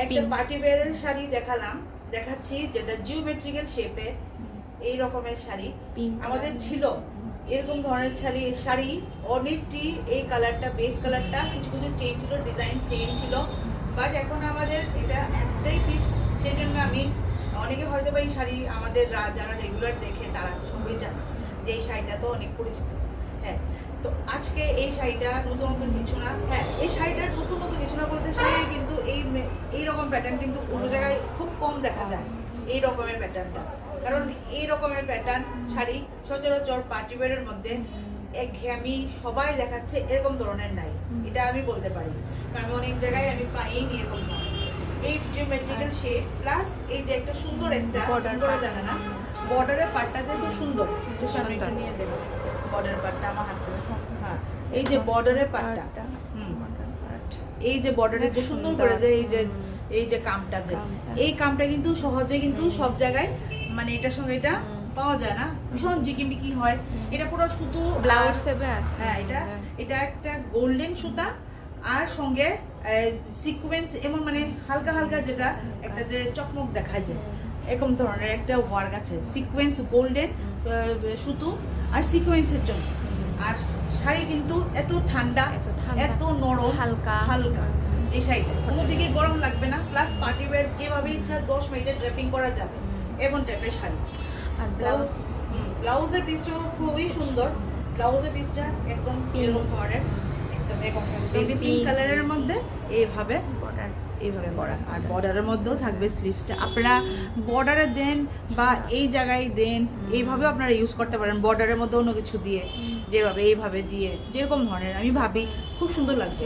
একটা পার্টি ওয়্যারের শাড়ি দেখাচ্ছি যেটা জিওমেট্রিক্যাল শেপে এই রকমের শাড়ি আমাদের ছিল। এরকম ধরনের শাড়ি অনেকটি এই কালারটা বেস কালারটা কিছু কিছু চেঞ্জ ছিল, ডিজাইন সেম ছিল, বাট এখন আমাদের এটা একটাই পিস। সেই জন্য আমি অনেকে হয়তো বা এই শাড়ি আমাদের যারা রেগুলার দেখে তারা সবাই জানে যে এই শাড়িটা তো অনেক পরিচিত। হ্যাঁ, তো আজকে এই শাড়িটা নতুন নতুন কিছু না, হ্যাঁ এই শাড়িটার নতুন নতুন কিছু না বলতে শাড়ি কিন্তু এই রকম প্যাটার্ন কিন্তু কোনো জায়গায় খুব কম দেখা যায় এই রকমের প্যাটার্নটা। কারণ এই রকমের প্যাটার্ন শাড়ি সচরাচর পার্টি ওয়্যারের মধ্যে একঘেয়েমি সবাই দেখাচ্ছে এরকম ধরনের নাই, এটা আমি বলতে পারি। কারণ অনেক জায়গায় আমি পাইনি এরকম এই জিওমেট্রিক্যাল শেপ প্লাস এই যে একটা সুন্দর একটা বর্ডার জানে না, বর্ডারের পার্টটা যেহেতু সুন্দর একটু সামনে একটু নিয়ে দেবো বর্ডারের পার্টটা আমার হাতে। হ্যাঁ, এই যে বর্ডারের পার্টটা, এই যে বর্ডারের যে সুন্দর করে যে এই যে কামটা, যে এই কামটা কিন্তু সহজে কিন্তু সব জায়গায় মানে এটার সঙ্গে এটা পাওয়া যায় না, ভীষণ জিকিমিকি হয়। এটা পুরো সুতো ব্লাউজ সেবে। হ্যাঁ, এটা একটা গোল্ডেন সুতা আর সঙ্গে সিকোয়েন্স এমন মানে হালকা হালকা যেটা একটা যে চকমক দেখা যায় এরকম ধরনের একটা ওয়ার্ক আছে, সিকোয়েন্স গোল্ডেন সুতো আর সিকোয়েন্সের জন্য। আর শাড়ি কিন্তু এত ঠান্ডা এত নরম হালকা হালকা, এই শাড়িটা কোনো দিকে গরম লাগবে না, প্লাস পার্টি ওয়্যার যেভাবে ইচ্ছা 10 মিনিটে ড্রেপিং করা যাবে এমন টাইপের শাড়ি। আর ব্লাউজ, ব্লাউজের পিসটাও খুবই সুন্দর, ব্লাউজের পিসটা একদম এরকম ধরনের একদম এরকম বেবি পিঙ্ক কালারের মধ্যে এইভাবে করা, আর বর্ডারের মধ্যেও থাকবে স্লিভসটা। আপনারা বর্ডারে দেন বা এই জায়গায় দেন, এইভাবেও আপনারা ইউজ করতে পারেন, বর্ডারের মধ্যে অন্য কিছু দিয়ে যেভাবে এইভাবে দিয়ে যেরকম ধরনের আমি ভাবি খুব সুন্দর লাগছে।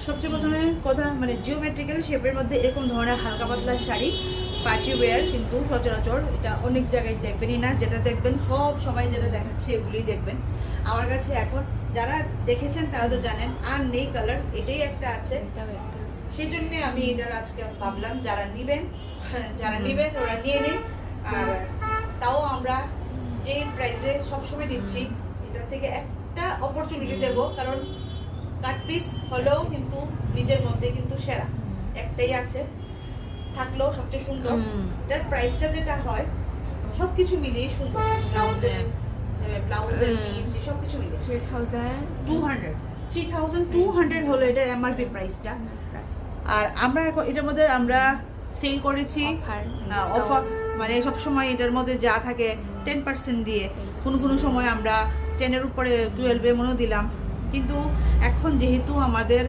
সবচেয়ে প্রথমে কথা মানে জিওমেট্রিক্যাল শেপের মধ্যে এরকম ধরনের হালকা পাতলা শাড়ি পার্টি ওয়্যার কিন্তু সচরাচর এটা অনেক জায়গায় দেখবেনই না, যেটা দেখবেন সবাই যেটা দেখাচ্ছে এগুলিই দেখবেন। আমার কাছে এখন যারা দেখেছেন তারা তো জানেন, আর নেই কালার এটাই একটা আছে, সেই জন্য আমি এটার আজকে ভাবলাম যারা নিবেন ওরা নিয়ে নিন। আর তাও আমরা যে প্রাইসে সবসময় দিচ্ছি এটা থেকে একটা অপরচুনিটি দেবো, কারণ কাট পিস হলেও কিন্তু নিজের মধ্যে কিন্তু সেরা একটাই আছে, থাকলেও সবচেয়ে সুন্দর। এটার প্রাইসটা যেটা হয় সবকিছু মিলিয়ে সুন্দর, ব্লাউজের পিস সবকিছু মিলিয়ে 3200 হলো এটার এমআরপি প্রাইসটা। আর আমরা এখন এটার মধ্যে আমরা সেল করেছি অফার, মানে সবসময় এটার মধ্যে যা থাকে 10% দিয়ে, কোনো সময় আমরা 10-এর উপরে 12 এমনও দিলাম। কিন্তু এখন যেহেতু আমাদের